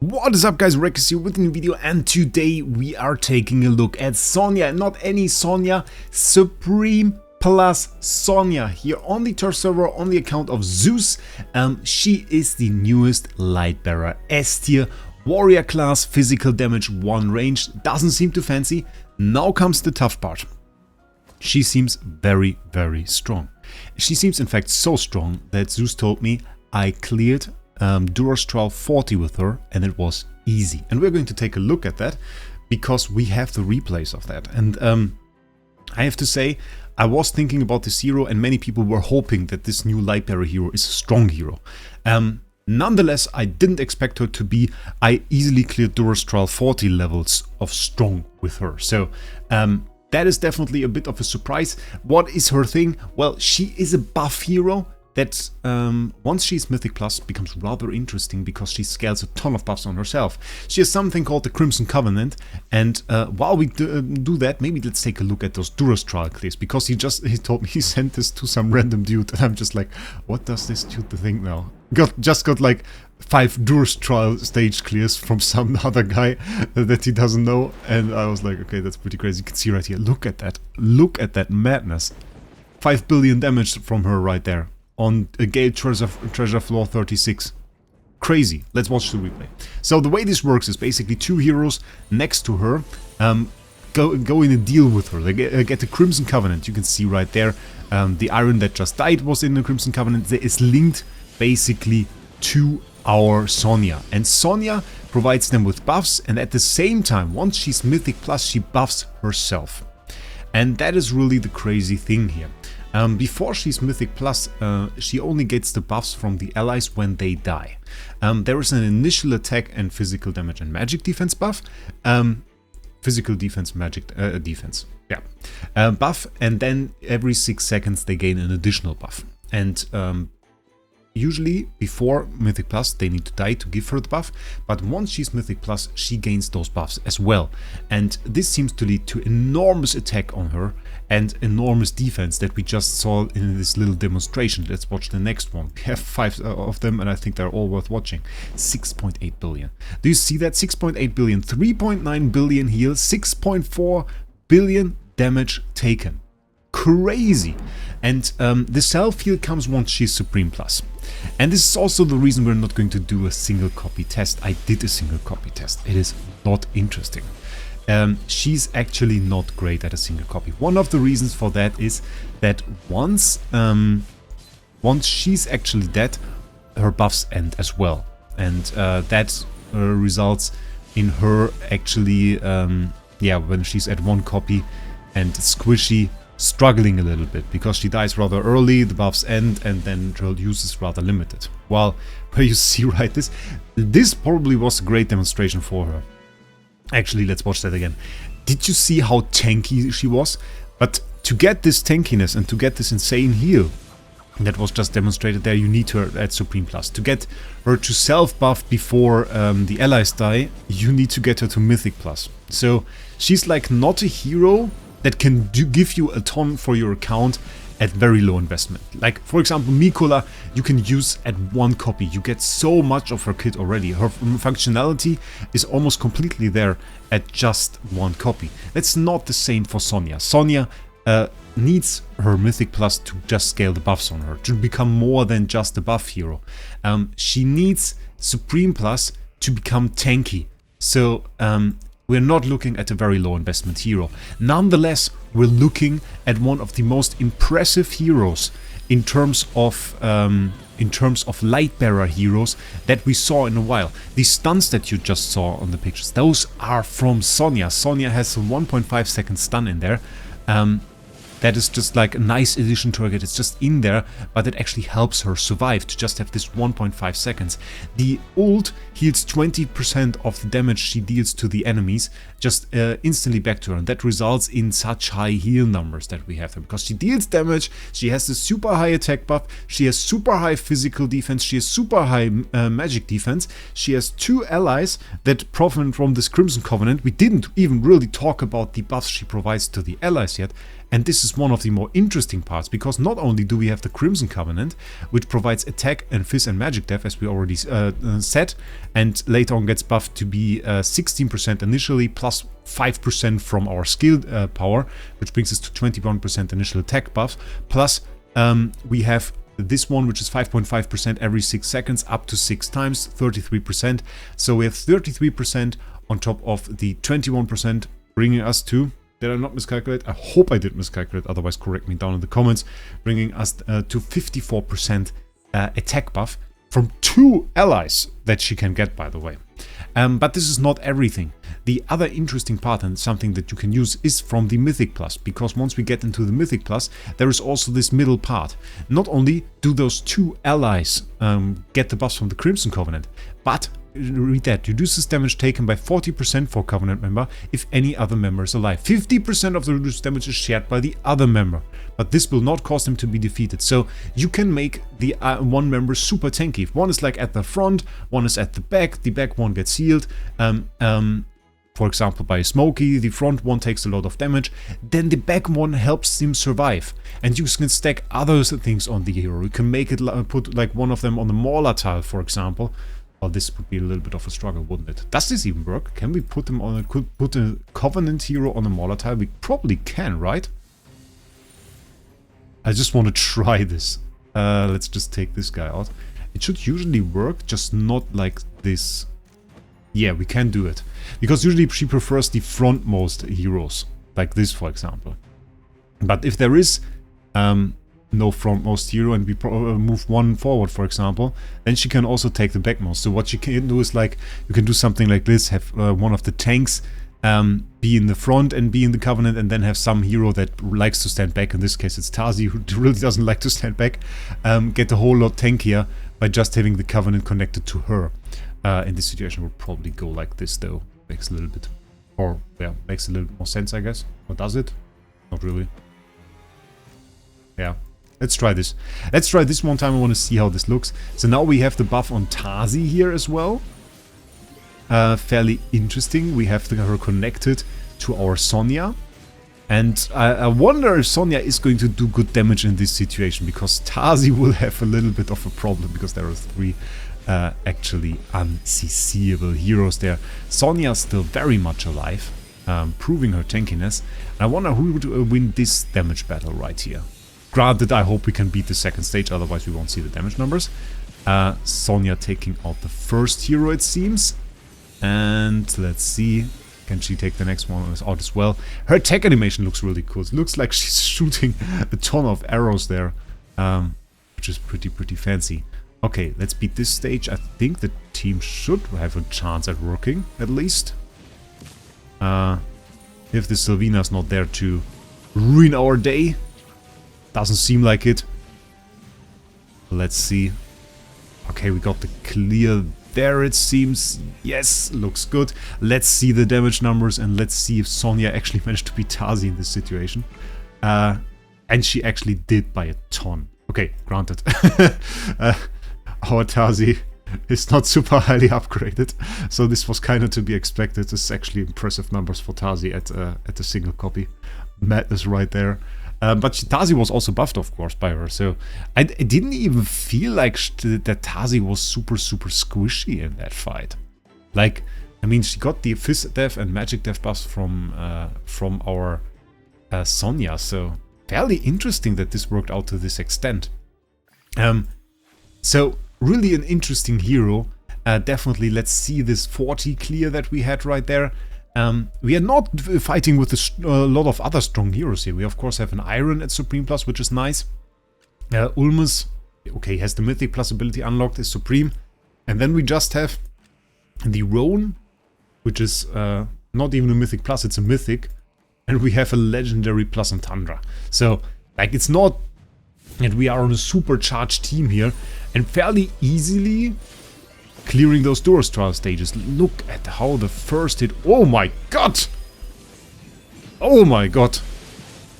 What is up, guys? Wraec is here with a new video, and today we are taking a look at Sonia. Not any Sonia, Supreme Plus Sonia here on the Turf server on the account of Zeus. She is the newest Lightbearer S tier warrior class, physical damage 1 range. Doesn't seem too fancy. Now comes the tough part. She seems very, very strong. She seems in fact so strong that Zeus told me I cleared Durastral 40 with her, and it was easy. And we're going to take a look at that because we have the replays of that. And I have to say, I was thinking about this hero, and many people were hoping that this new Lightbearer hero is a strong hero. Nonetheless, I didn't expect her to be. I easily cleared Durastral 40 levels of strong with her. So that is definitely a bit of a surprise. What is her thing? Well, she is a buff hero that once she's Mythic Plus becomes rather interesting because she scales a ton of buffs on herself. She has something called the Crimson Covenant, and while we do that, maybe let's take a look at those Durastral clears, because he told me he sent this to some random dude, and I'm just like, what does this dude think now? Just got like 5 Durastral stage clears from some other guy that he doesn't know, and I was like, okay, that's pretty crazy. You can see right here, look at that madness. 5 billion damage from her right there on a Gale Treasure Floor 36. Crazy. Let's watch the replay. So the way this works is basically 2 heroes next to her go in a deal with her. They get the Crimson Covenant. You can see right there, the iron that just died was in the Crimson Covenant. It is linked basically to our Sonia, and Sonia provides them with buffs, and at the same time, once she's Mythic Plus, she buffs herself. And that is really the crazy thing here. Before she's Mythic Plus, she only gets the buffs from the allies when they die. There is an initial attack and physical damage and magic defense buff. Physical defense, magic defense, yeah. Buff, and then every 6 seconds they gain an additional buff. And usually before Mythic Plus they need to die to give her the buff, but once she's Mythic Plus she gains those buffs as well. And this seems to lead to enormous attack on her and enormous defense that we just saw in this little demonstration. Let's watch the next one. We have 5 of them, and I think they're all worth watching. 6.8 billion. Do you see that? 6.8 billion, 3.9 billion heal, 6.4 billion damage taken. Crazy. And the self-heal comes once she's Supreme Plus. And this is also the reason we're not going to do a single copy test. I did a single copy test. It is not interesting. She's actually not great at a single copy. One of the reasons for that is that once she's actually dead, her buffs end as well. And that results in her actually, when she's at 1 copy and squishy, struggling a little bit, because she dies rather early, the buffs end, and then her use is rather limited. Well, where you see right this probably was a great demonstration for her. Actually, let's watch that again. Did you see how tanky she was? But to get this tankiness and to get this insane heal that was just demonstrated there, you need her at Supreme Plus. To get her to self-buff before the allies die, you need to get her to Mythic Plus. So she's like not a hero that can give you a ton for your account at very low investment. Like, for example, Mikola, you can use at 1 copy. You get so much of her kit already. Her functionality is almost completely there at just 1 copy. That's not the same for Sonia. Sonia needs her Mythic Plus to just scale the buffs on her, to become more than just a buff hero. She needs Supreme Plus to become tanky. So we're not looking at a very low investment hero. Nonetheless, we're looking at one of the most impressive heroes in terms of Lightbearer heroes that we saw in a while. The stuns that you just saw on the pictures, those are from Sonia. Sonia has a 1.5 second stun in there. That is just like a nice addition to her kit. It's just in there, but it actually helps her survive to just have this 1.5 seconds. The ult heals 20% of the damage she deals to the enemies just instantly back to her, and that results in such high heal numbers that we have her, because she deals damage, she has the super high attack buff, she has super high physical defense, she has super high magic defense, she has 2 allies that profit from this Crimson Covenant. We didn't even really talk about the buffs she provides to the allies yet. And this is one of the more interesting parts, because not only do we have the Crimson Covenant, which provides attack and phys and magic def, as we already said, and later on gets buffed to be 16% initially, plus 5% from our skill power, which brings us to 21% initial attack buff, plus we have this one, which is 5.5% every 6 seconds, up to 6 times, 33%. So we have 33% on top of the 21%, bringing us to... Did I not miscalculate? I hope I did miscalculate, otherwise correct me down in the comments. Bringing us to 54% attack buff from 2 allies that she can get, by the way. But this is not everything. The other interesting part, and something that you can use, is from the Mythic Plus, because once we get into the Mythic Plus, there is also this middle part. Not only do those 2 allies get the buffs from the Crimson Covenant, but read that, reduces damage taken by 40% for Covenant member if any other member is alive. 50% of the reduced damage is shared by the other member, but this will not cause them to be defeated. So you can make the one member super tanky. If one is like at the front, one is at the back one gets healed. For example, by Smokey, the front one takes a lot of damage, then the back one helps him survive. And you can stack other things on the hero. You can make it put like one of them on the Mauler tile, for example. Well, this would be a little bit of a struggle, wouldn't it? Does this even work? Can we put them on put a Covenant hero on a Mauler tile? We probably can, right? I just want to try this. Let's just take this guy out. It should usually work, just not like this. Yeah, we can do it. Because usually she prefers the frontmost heroes. Like this, for example. But if there is no frontmost hero and we move one forward, for example, then she can also take the backmost. So what you can do is, like, you can do something like this. Have one of the tanks be in the front and be in the Covenant, and then have some hero that likes to stand back. In this case, it's Tazi, who really doesn't like to stand back. Get a whole lot tankier by just having the Covenant connected to her. In this situation, we'll probably go like this, though. Makes a little bit, or yeah, makes a little bit more sense, I guess. Or does it? Not really. Yeah. Let's try this. Let's try this one time. I want to see how this looks. So now we have the buff on Tazi here as well. Fairly interesting. We have her connected to our Sonia. And I wonder if Sonia is going to do good damage in this situation, because Tazi will have a little bit of a problem, because there are 3 actually unCCable heroes there. Sonia is still very much alive, proving her tankiness. And I wonder who would win this damage battle right here. Granted, I hope we can beat the second stage, otherwise we won't see the damage numbers. Sonia taking out the first hero, it seems. And let's see, can she take the next one out as well? Her attack animation looks really cool. It looks like she's shooting a ton of arrows there, which is pretty fancy. Okay, let's beat this stage. I think the team should have a chance at working, at least. If the Sylvena's not there to ruin our day. Doesn't seem like it. Let's see. Okay, we got the clear there, it seems. Yes, looks good. Let's see the damage numbers, and let's see if Sonia actually managed to beat Tazi in this situation. And she actually did by a ton. Okay, granted. Our Tazi is not super highly upgraded, so this was kind of to be expected. This is actually impressive numbers for Tazi at a single copy. Madness right there. But Tazi was also buffed, of course, by her, so I didn't even feel like that Tazi was super squishy in that fight. Like, I mean, she got the phys def and magic def buffs from our Sonia, so fairly interesting that this worked out to this extent. So really an interesting hero. Definitely, let's see this 40 clear that we had right there. We are not fighting with a lot of other strong heroes here. We of course have an Iron at Supreme Plus, which is nice. Ulmus, okay, has the Mythic Plus ability unlocked, is Supreme. And then we just have the Roan, which is not even a Mythic Plus, it's a Mythic. And we have a Legendary Plus on Tundra. So, like, it's not that we are on a supercharged team here. And fairly easily clearing those Doors trial stages. Look at how the first hit... Oh my god! Oh my god!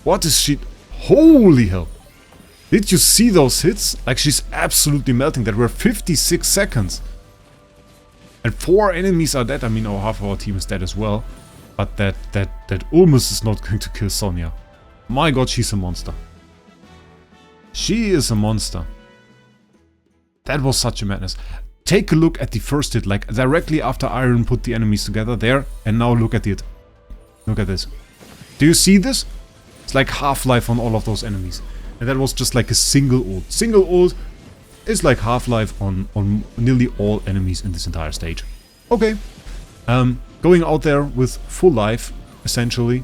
What is she... Holy hell! Did you see those hits? Like, she's absolutely melting. That were 56 seconds. And 4 enemies are dead. I mean, half of our team is dead as well. But that Ulmus is not going to kill Sonia. My god, she's a monster. She is a monster. That was such a madness. Take a look at the first hit, like directly after Iron put the enemies together there, and now look at it. Look at this. Do you see this? It's like Half-Life on all of those enemies. And that was just like a single ult. Single ult is like Half-Life on nearly all enemies in this entire stage. Okay. Going out there with full life, essentially.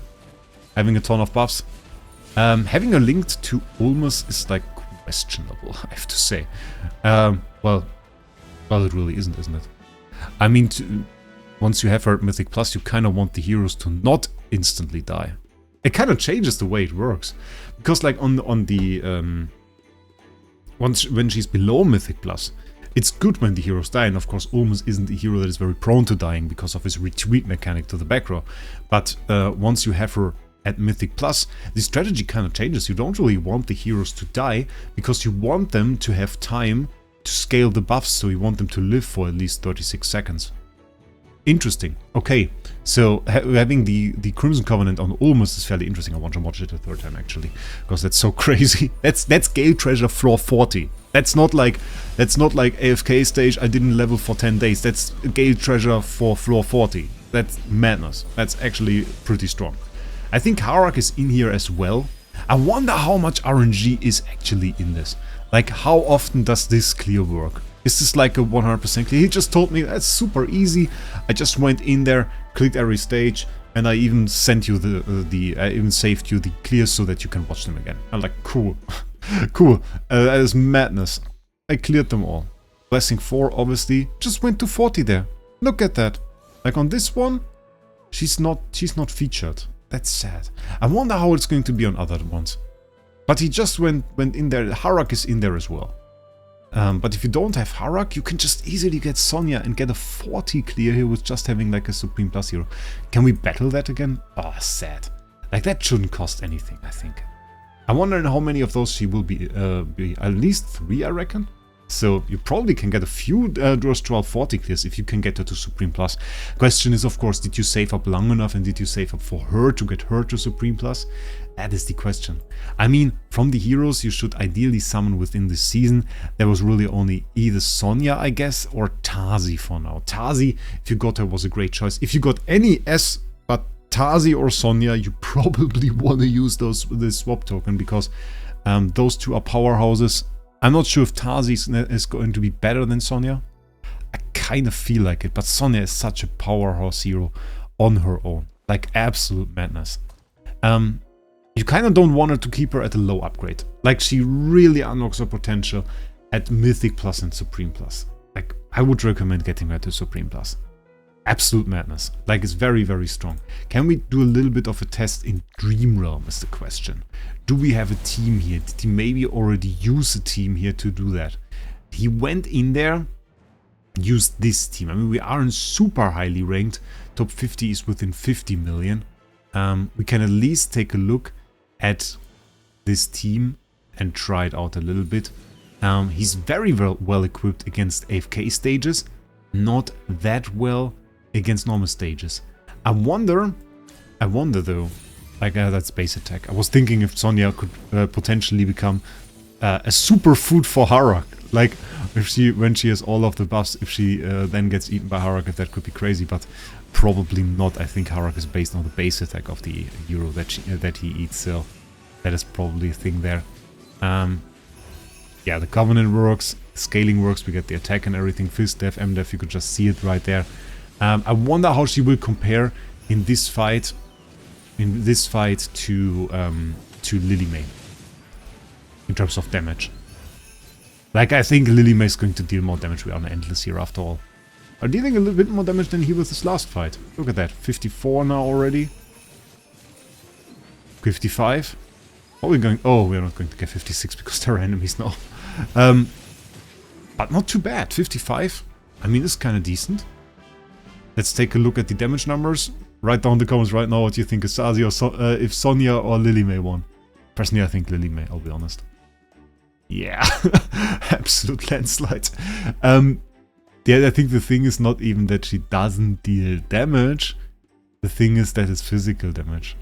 Having a ton of buffs. Having a link to Ulmus is like questionable, I have to say. Well, it really isn't it? I mean, once you have her at Mythic Plus, you kind of want the heroes to not instantly die. It kind of changes the way it works. Because like on the when she's below Mythic Plus, it's good when the heroes die, and of course Ulmus isn't a hero that is very prone to dying because of his retreat mechanic to the back row. But once you have her at Mythic Plus, the strategy kind of changes. You don't really want the heroes to die, because you want them to have time to scale the buffs, so you want them to live for at least 36 seconds. Interesting. Okay, so having the Crimson Covenant on Ulmus is fairly interesting. I want to watch it a third time actually, because that's so crazy. That's Gale Treasure floor 40. That's not like AFK stage I didn't level for 10 days. That's Gale Treasure for floor 40. That's madness. That's actually pretty strong. I think Wraec is in here as well. I wonder how much RNG is actually in this. Like, how often does this clear work? Is this like a 100% clear? He just told me that's super easy. I just went in there, clicked every stage, and I even sent you I even saved you the clears so that you can watch them again. I'm like, cool. Cool. That is madness. I cleared them all. Blessing 4 obviously just went to 40 there. Look at that. Like on this one, she's not featured. That's sad. I wonder how it's going to be on other ones. But he just went in there. Wraec is in there as well. But if you don't have Wraec, you can just easily get Sonia and get a 40 clear here with just having like a Supreme Plus hero. Can we battle that again? Oh, sad. Like, that shouldn't cost anything, I think. I wonder how many of those she will be at least 3, I reckon. So you probably can get a few Durastral 40 clears if you can get her to Supreme Plus. Question is, of course, did you save up long enough, and did you save up for her to get her to Supreme Plus? That is the question. I mean, from the heroes you should ideally summon within this season, there was really only either Sonia, I guess, or Tazi for now. Tazi, if you got her, was a great choice. If you got any S but Tazi or Sonia, you probably want to use this swap token, because those two are powerhouses. I'm not sure if Tazi is going to be better than Sonia. I kind of feel like it, but Sonia is such a powerhouse hero on her own. Like, absolute madness. You kind of don't want her to keep her at a low upgrade. Like, she really unlocks her potential at Mythic Plus and Supreme Plus. Like, I would recommend getting her to Supreme Plus. Absolute madness. Like, it's very, very strong. Can we do a little bit of a test in Dream Realm is the question. Do we have a team here? Did he maybe already use a team here to do that? He went in there, used this team. I mean, we aren't super highly ranked. Top 50 is within 50 million. We can at least take a look at this team and try it out a little bit. He's very well equipped against AFK stages. Not that well against normal stages. I wonder though, like that's base attack. I was thinking if Sonia could potentially become a superfood for Wraec. Like, if when she has all of the buffs, if she then gets eaten by Wraec, if that could be crazy, but probably not. I think Wraec is based on the base attack of the hero that he eats, so that is probably a thing there. Yeah, the Covenant works, scaling works, we get the attack and everything, Fist Def, M-Def, you could just see it right there. I wonder how she will compare in this fight to Lily May in terms of damage. Like, I think Lily May is going to deal more damage. We are on Endless here after all. Are dealing a little bit more damage than he with his last fight. Look at that, 54 now already. 55. Are we going? Oh, we're not going to get 56 because there are enemies now. But not too bad. 55. I mean, it's kind of decent. Let's take a look at the damage numbers. Write down in the comments right now what you think is Tazi or if Sonia or Lily May won. Personally, I think Lily May, I'll be honest. Yeah, absolute landslide. Yeah, I think the thing is not even that she doesn't deal damage. The thing is that it's physical damage.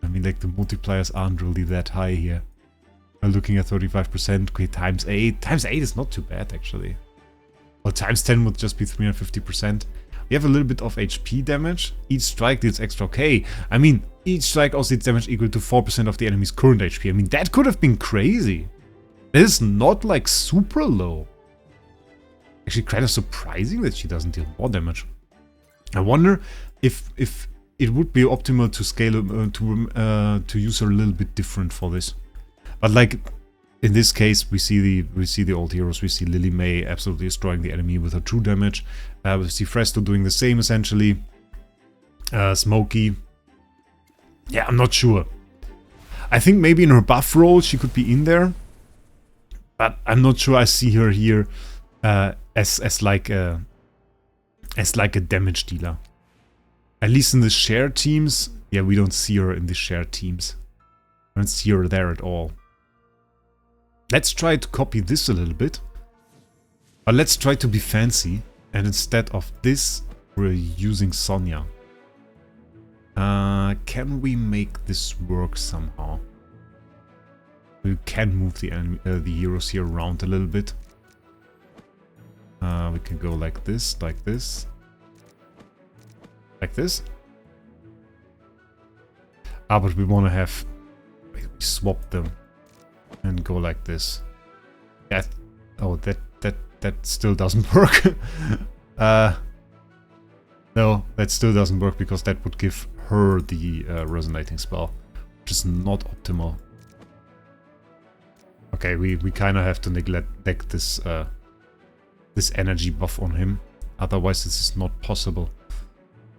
I mean, like, the multipliers aren't really that high here. We're looking at 35%, okay, times 8. Times 8 is not too bad, actually. Well, times 10 would just be 350%. We have a little bit of HP damage. Each strike deals extra, okay. I mean, each strike also deals damage equal to 4% of the enemy's current HP. I mean, that could have been crazy. That is not, like, super low. Actually, kind of surprising that she doesn't deal more damage. I wonder if it would be optimal to scale to use her a little bit different for this. But like in this case, we see the old heroes. We see Lily May absolutely destroying the enemy with her true damage. We see Fresto doing the same essentially. Smokey. Yeah, I'm not sure. I think maybe in her buff role she could be in there, but I'm not sure I see her here as like a damage dealer. At least in the shared teams, yeah, we don't see her in the shared teams. I don't see her there at all. Let's try to copy this a little bit. But let's try to be fancy. And instead of this, we're using Sonia. Can we make this work somehow? We can move the heroes here around a little bit. We can go like this, like this. Like this. Ah, but we want to have... We swap them. And go like this. Yeah. Oh, that still doesn't work. No, that still doesn't work because that would give her the resonating spell, which is not optimal. Okay, we kind of have to neglect this this energy buff on him. Otherwise, this is not possible.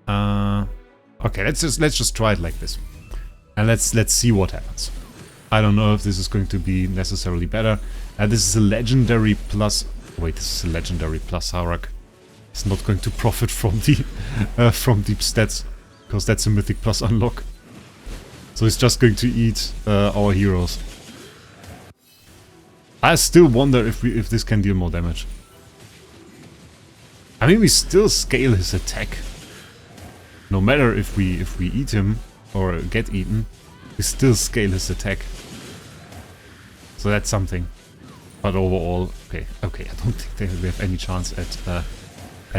Okay, let's just try it like this, and let's see what happens. I don't know if this is going to be necessarily better. This is a legendary plus. Wait, this is a legendary plus Wraec. It's not going to profit from the from deep stats because that's a mythic plus unlock. So it's just going to eat our heroes. I still wonder if this can deal more damage. I mean, we still scale his attack. No matter if we eat him or get eaten, we still scale his attack. So that's something. But overall, okay, I don't think we have any chance at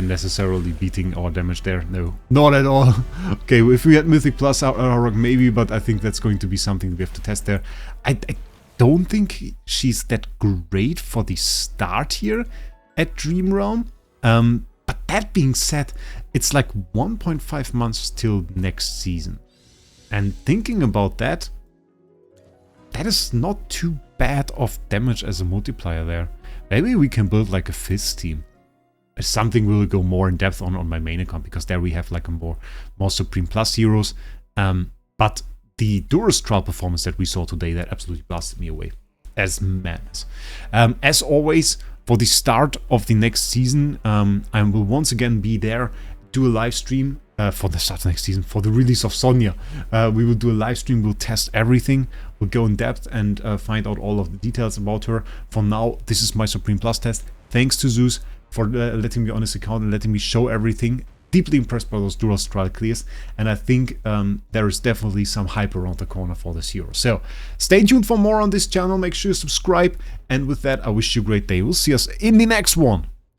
necessarily beating our damage there. No, not at all. Okay, if we had Mythic Plus Wraec maybe, but I think that's going to be something we have to test there. I don't think she's that great for the start here at Dream Realm. But that being said, it's like 1.5 months till next season. And thinking about that, that is not too bad of damage as a multiplier there. Maybe we can build like a Fizz team. It's something we'll go more in depth on my main account, because there we have like a more Supreme Plus heroes. But the Durus trial performance that we saw today, that absolutely blasted me away as madness. As always, for the start of the next season, I will once again be there, do a live stream for the start of next season, for the release of Sonia. We will do a live stream, we'll test everything, we'll go in depth and find out all of the details about her. For now, this is my Supreme Plus test. Thanks to Zeus for letting me on his account and letting me show everything. Deeply impressed by those Durus trial clears, and I think there is definitely some hype around the corner for this hero. So stay tuned for more on this channel, make sure you subscribe, and with that I wish you a great day. We'll see us in the next one.